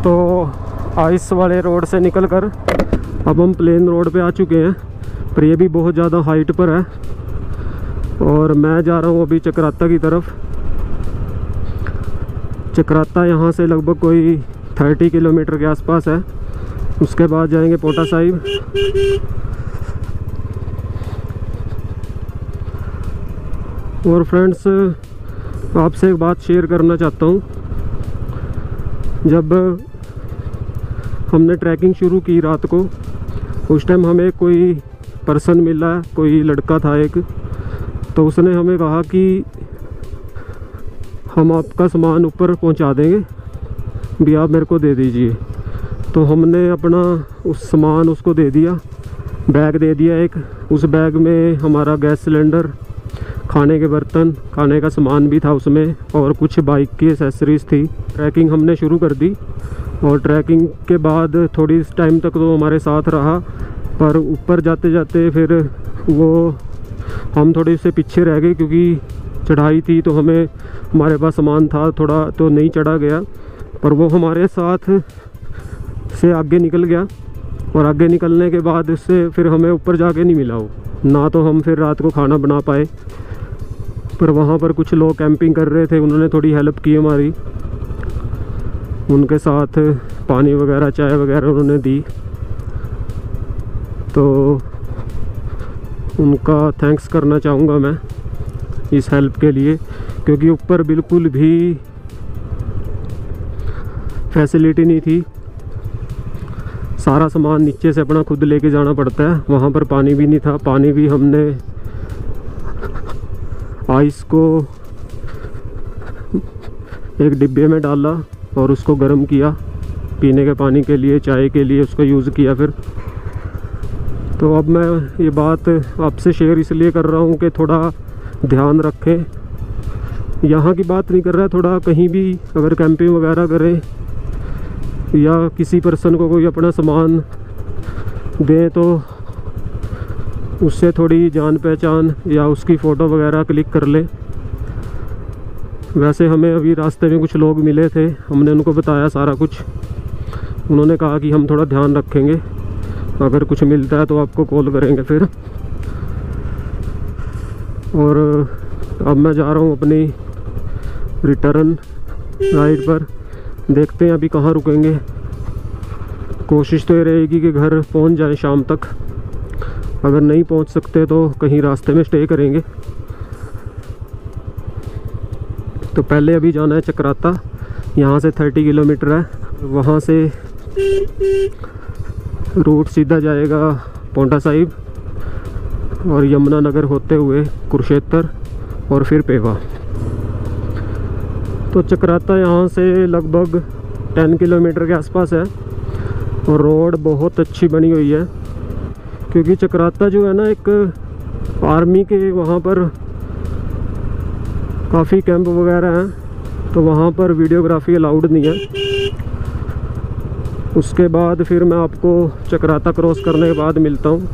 तो आइस वाले रोड से निकलकर अब हम प्लेन रोड पे आ चुके हैं, पर ये भी बहुत ज़्यादा हाइट पर है। और मैं जा रहा हूँ अभी चक्राता की तरफ। चक्राता यहाँ से लगभग कोई 30 किलोमीटर के आसपास है। उसके बाद जाएंगे पोटा साहिब। और फ्रेंड्स, आपसे एक बात शेयर करना चाहता हूँ। जब हमने ट्रैकिंग शुरू की रात को, उस टाइम हमें कोई पर्सन मिला, कोई लड़का था एक, तो उसने हमें कहा कि हम आपका सामान ऊपर पहुंचा देंगे, भी आप मेरे को दे दीजिए। तो हमने अपना उस सामान उसको दे दिया, बैग दे दिया एक। उस बैग में हमारा गैस सिलेंडर, खाने के बर्तन, खाने का सामान भी था उसमें, और कुछ बाइक की एसेसरीज़ थी। ट्रैकिंग हमने शुरू कर दी, और ट्रैकिंग के बाद थोड़ी टाइम तक तो हमारे साथ रहा, पर ऊपर जाते जाते फिर हम थोड़े से पीछे रह गए, क्योंकि चढ़ाई थी तो हमारे पास सामान था थोड़ा, तो नहीं चढ़ा गया। पर वो हमारे साथ से आगे निकल गया, और आगे निकलने के बाद उससे फिर हमें ऊपर जाके नहीं मिला वो ना। तो हम फिर रात को खाना बना पाए, पर वहाँ पर कुछ लोग कैंपिंग कर रहे थे, उन्होंने थोड़ी हेल्प की हमारी। उनके साथ पानी वगैरह, चाय वगैरह उन्होंने दी, तो उनका थैंक्स करना चाहूँगा मैं इस हेल्प के लिए। क्योंकि ऊपर बिल्कुल भी फैसिलिटी नहीं थी, सारा सामान नीचे से अपना खुद लेके जाना पड़ता है। वहाँ पर पानी भी नहीं था, पानी भी हमने आइस को एक डिब्बे में डाला और उसको गर्म किया पीने के पानी के लिए, चाय के लिए उसको यूज़ किया फिर। तो अब मैं ये बात आपसे शेयर इसलिए कर रहा हूँ कि थोड़ा ध्यान रखें। यहाँ की बात नहीं कर रहा, थोड़ा कहीं भी अगर कैंपिंग वगैरह करें या किसी पर्सन को कोई अपना सामान दें, तो उससे थोड़ी जान पहचान या उसकी फ़ोटो वगैरह क्लिक कर लें। वैसे हमें अभी रास्ते में कुछ लोग मिले थे, हमने उनको बताया सारा कुछ। उन्होंने कहा कि हम थोड़ा ध्यान रखेंगे, अगर कुछ मिलता है तो आपको कॉल करेंगे फिर। और अब मैं जा रहा हूँ अपनी रिटर्न राइड पर। देखते हैं अभी कहाँ रुकेंगे। कोशिश तो ये रहेगी कि घर पहुँच जाए शाम तक। अगर नहीं पहुँच सकते तो कहीं रास्ते में स्टे करेंगे। तो पहले अभी जाना है चक्राता, यहाँ से 30 किलोमीटर है। वहाँ से रूट सीधा जाएगा पोंटा साहिब और यमुनानगर होते हुए कुरुक्षेत्र और फिर पेवा। तो चक्राता यहाँ से लगभग 10 किलोमीटर के आसपास है, और रोड बहुत अच्छी बनी हुई है। क्योंकि चक्राता जो है ना, एक आर्मी के वहाँ पर काफ़ी कैंप वगैरह हैं, तो वहाँ पर वीडियोग्राफी अलाउड नहीं है। उसके बाद फिर मैं आपको चक्राता क्रॉस करने के बाद मिलता हूँ।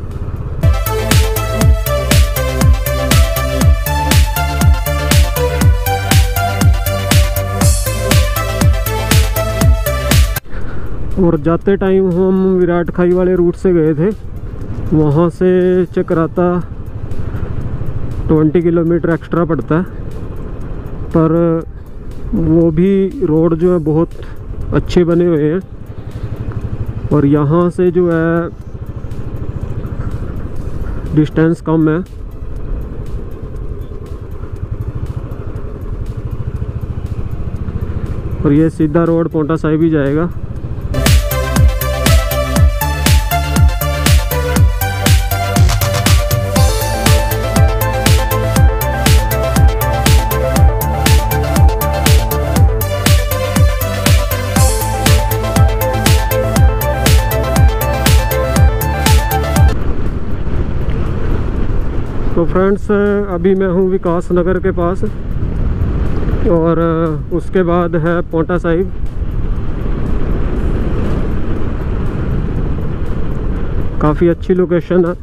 और जाते टाइम हम विराट खाई वाले रूट से गए थे, वहाँ से चक्राता 20 किलोमीटर एक्स्ट्रा पड़ता है। पर वो भी रोड जो है बहुत अच्छे बने हुए हैं, और यहाँ से जो है डिस्टेंस कम है। और ये सीधा रोड पोंटा साहिब ही जाएगा। तो फ्रेंड्स, अभी मैं हूँ विकास नगर के पास, और उसके बाद है पोंटा साहिब। काफ़ी अच्छी लोकेशन है।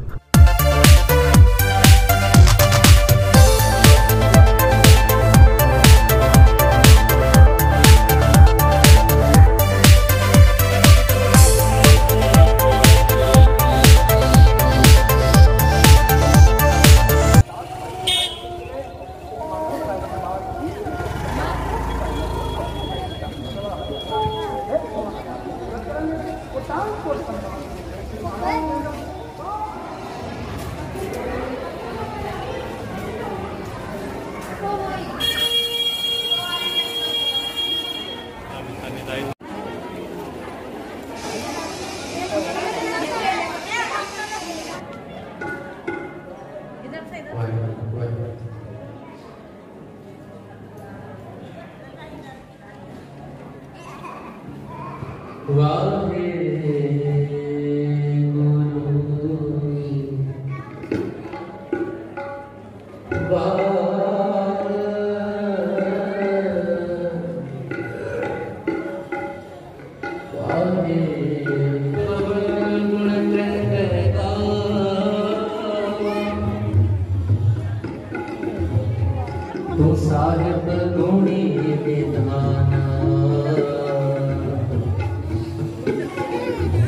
तू साहिब गुणी विधाना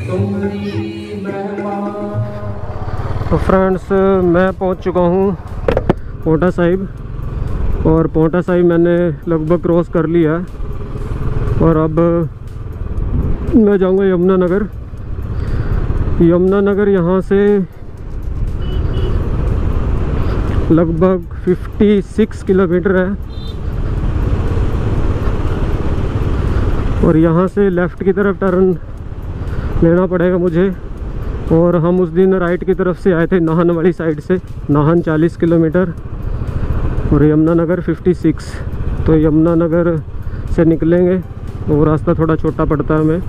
तुमरी महिमा। तो फ्रेंड्स, मैं पहुंच चुका हूं पोंटा साहिब, और पोंटा साहिब मैंने लगभग क्रॉस कर लिया है। और अब मैं जाऊंगा यमुनानगर। यमुनानगर यहाँ से लगभग 56 किलोमीटर है, और यहाँ से लेफ़्ट की तरफ टर्न लेना पड़ेगा मुझे। और हम उस दिन राइट की तरफ से आए थे, नाहन वाली साइड से। नाहन 40 किलोमीटर और यमुनानगर 56। तो यमुनानगर से निकलेंगे, वो रास्ता थोड़ा छोटा पड़ता है हमें।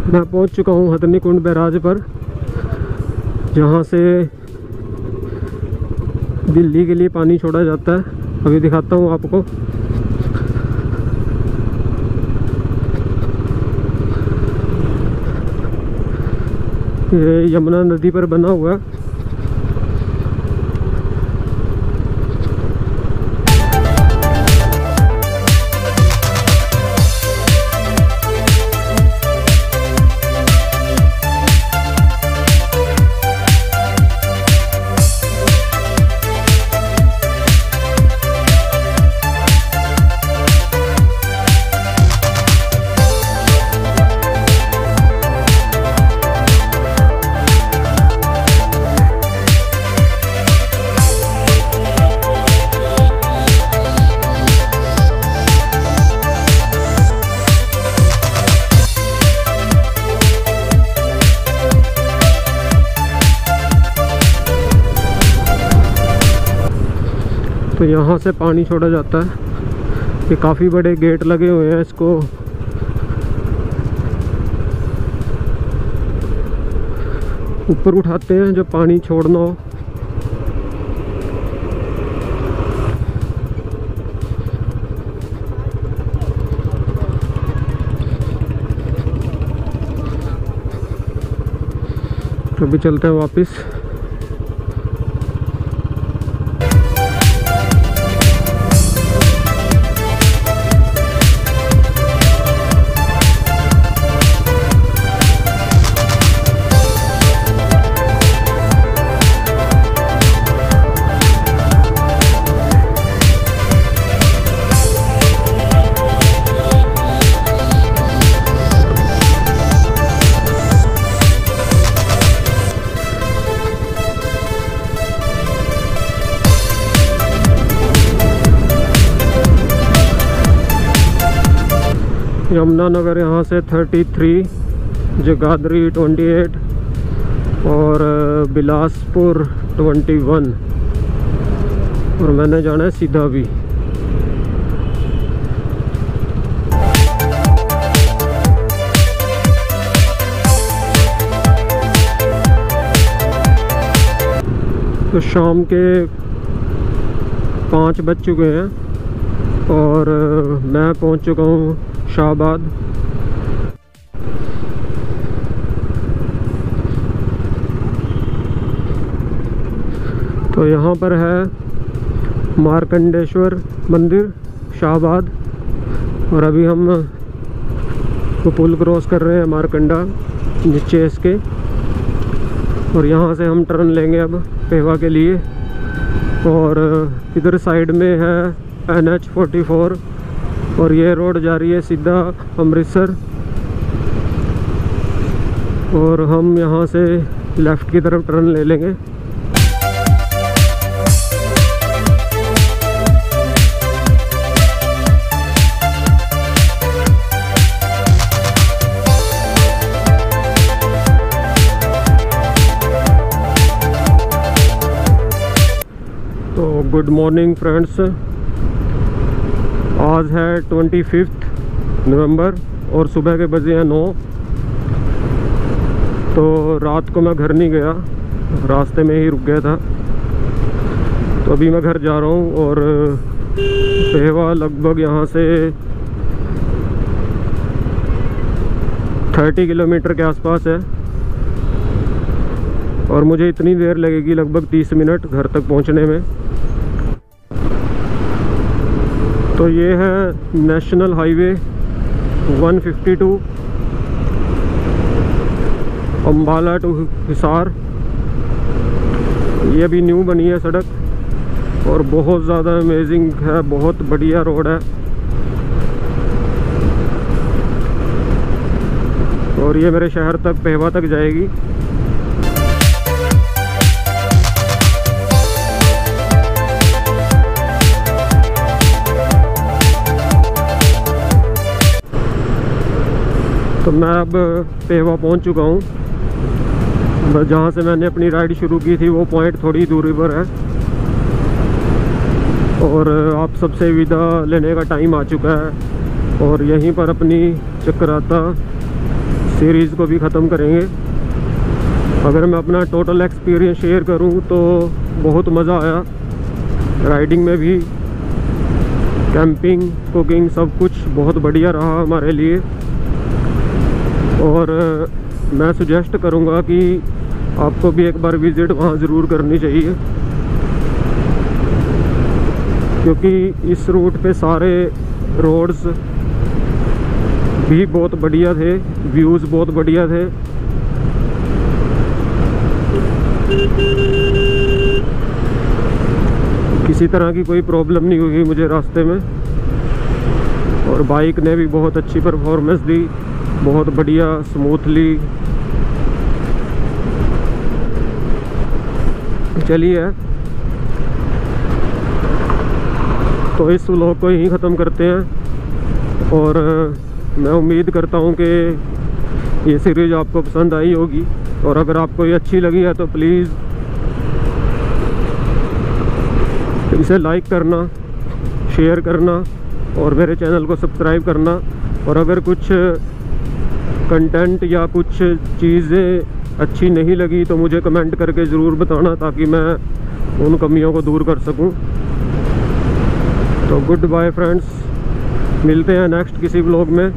मैं पहुंच चुका हूं हथनी कुंड बैराज पर, जहां से दिल्ली के लिए पानी छोड़ा जाता है। अभी दिखाता हूं आपको। ये यमुना नदी पर बना हुआ है। तो यहाँ से पानी छोड़ा जाता है। ये काफ़ी बड़े गेट लगे हुए हैं, इसको ऊपर उठाते हैं जब पानी छोड़ना हो। तो अभी चलते हैं वापस। यमुनानगर यहाँ से 33, जगाधरी 28 और बिलासपुर 21, और मैंने जाना है सीधा भी। तो शाम के 5 बज चुके हैं और मैं पहुंच चुका हूं शाहबाद। तो यहाँ पर है मार्कंडेश्वर मंदिर शाहबाद, और अभी हम वो पुल क्रॉस कर रहे हैं मारकंडा नीचे इसके, और यहाँ से हम टर्न लेंगे अब पेवा के लिए। और इधर साइड में है NH44 और ये रोड जा रही है सीधा अमृतसर। और हम यहाँ से लेफ़्ट की तरफ टर्न ले लेंगे। तो गुड मॉर्निंग फ्रेंड्स, आज है 25 नवंबर और सुबह के बजे हैं 9। तो रात को मैं घर नहीं गया, रास्ते में ही रुक गया था। तो अभी मैं घर जा रहा हूँ और पेहवा लगभग यहाँ से 30 किलोमीटर के आसपास है और मुझे इतनी देर लगेगी, लगभग 30 मिनट घर तक पहुँचने में। तो ये है national highway 152 Ambala to Hisar. ये अभी न्यू बनी है सड़क और बहुत ज़्यादा अमेजिंग है, बहुत बढ़िया रोड है। और ये मेरे शहर तक, पेहवा तक जाएगी। तो मैं अब पेहवा पहुंच चुका हूं। बस जहां से मैंने अपनी राइड शुरू की थी वो पॉइंट थोड़ी दूरी पर है और आप सबसे विदा लेने का टाइम आ चुका है और यहीं पर अपनी चक्राता सीरीज़ को भी ख़त्म करेंगे। अगर मैं अपना टोटल एक्सपीरियंस शेयर करूं तो बहुत मज़ा आया राइडिंग में भी। कैंपिंग, कुकिंग, सब कुछ बहुत बढ़िया रहा हमारे लिए। और मैं सुजेस्ट करूंगा कि आपको भी एक बार विज़िट वहाँ ज़रूर करनी चाहिए, क्योंकि इस रूट पे सारे रोड्स भी बहुत बढ़िया थे, व्यूज़ बहुत बढ़िया थे। किसी तरह की कोई प्रॉब्लम नहीं हुई मुझे रास्ते में और बाइक ने भी बहुत अच्छी परफॉर्मेंस दी, बहुत बढ़िया स्मूथली चली है। तो इस व्लॉग को यहीं ख़त्म करते हैं और मैं उम्मीद करता हूं कि ये सीरीज़ आपको पसंद आई होगी। और अगर आपको ये अच्छी लगी है तो प्लीज़ इसे लाइक करना, शेयर करना और मेरे चैनल को सब्सक्राइब करना। और अगर कुछ कंटेंट या कुछ चीज़ें अच्छी नहीं लगी तो मुझे कमेंट करके ज़रूर बताना, ताकि मैं उन कमियों को दूर कर सकूं। तो गुड बाय फ्रेंड्स, मिलते हैं नेक्स्ट किसी व्लॉग में।